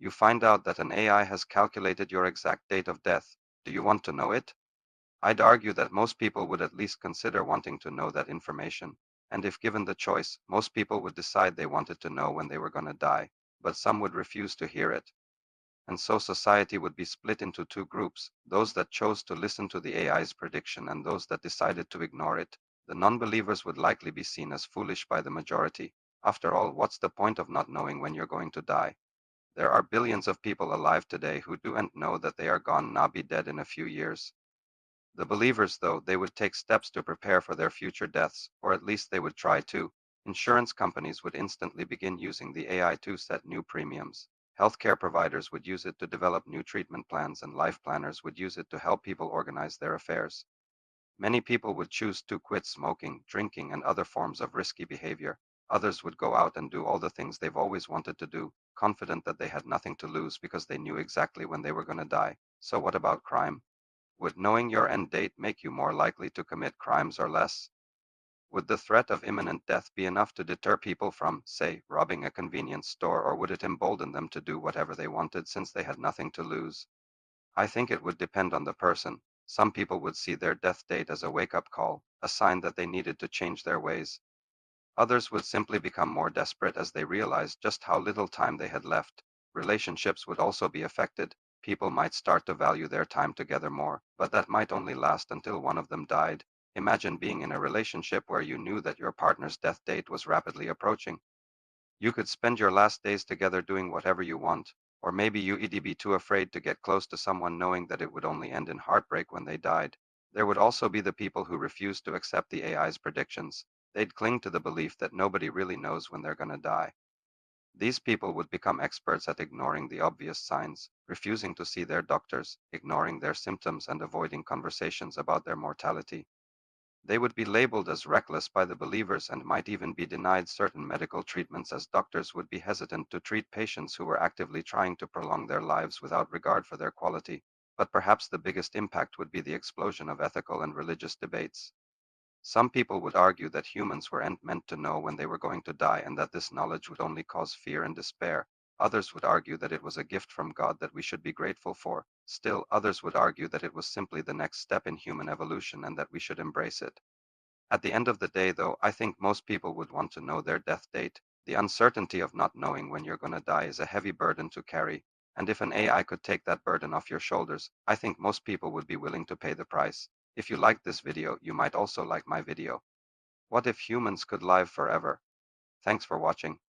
You find out that an AI has calculated your exact date of death. Do you want to know it? I'd argue that most people would at least consider wanting to know that information. And if given the choice, most people would decide they wanted to know when they were going to die, but some would refuse to hear it. And so society would be split into two groups, those that chose to listen to the AI's prediction and those that decided to ignore it. The non-believers would likely be seen as foolish by the majority. After all, what's the point of not knowing when you're going to die? There are billions of people alive today who don't know that they are gone now be dead in a few years. The believers, though, they would take steps to prepare for their future deaths, or at least they would try to. Insurance companies would instantly begin using the AI to set new premiums. Healthcare providers would use it to develop new treatment plans, and life planners would use it to help people organize their affairs. Many people would choose to quit smoking, drinking, and other forms of risky behavior. Others would go out and do all the things they've always wanted to do, confident that they had nothing to lose because they knew exactly when they were going to die. So, what about crime? Would knowing your end date make you more likely to commit crimes or less? Would the threat of imminent death be enough to deter people from, say, robbing a convenience store, or would it embolden them to do whatever they wanted since they had nothing to lose? I think it would depend on the person. Some people would see their death date as a wake-up call, a sign that they needed to change their ways. Others would simply become more desperate as they realized just how little time they had left. Relationships would also be affected. People might start to value their time together more, but that might only last until one of them died. Imagine being in a relationship where you knew that your partner's death date was rapidly approaching. You could spend your last days together doing whatever you want, or maybe you'd be too afraid to get close to someone knowing that it would only end in heartbreak when they died. There would also be the people who refused to accept the AI's predictions. They'd cling to the belief that nobody really knows when they're going to die. These people would become experts at ignoring the obvious signs, refusing to see their doctors, ignoring their symptoms, and avoiding conversations about their mortality. They would be labeled as reckless by the believers and might even be denied certain medical treatments, as doctors would be hesitant to treat patients who were actively trying to prolong their lives without regard for their quality. But perhaps the biggest impact would be the explosion of ethical and religious debates. Some people would argue that humans weren't meant to know when they were going to die and that this knowledge would only cause fear and despair. Others would argue that it was a gift from God that we should be grateful for. Still, others would argue that it was simply the next step in human evolution and that we should embrace it. At the end of the day, though, I think most people would want to know their death date. The uncertainty of not knowing when you're going to die is a heavy burden to carry, and if an AI could take that burden off your shoulders, I think most people would be willing to pay the price. If you liked this video, you might also like my video. What if humans could live forever? Thanks for watching.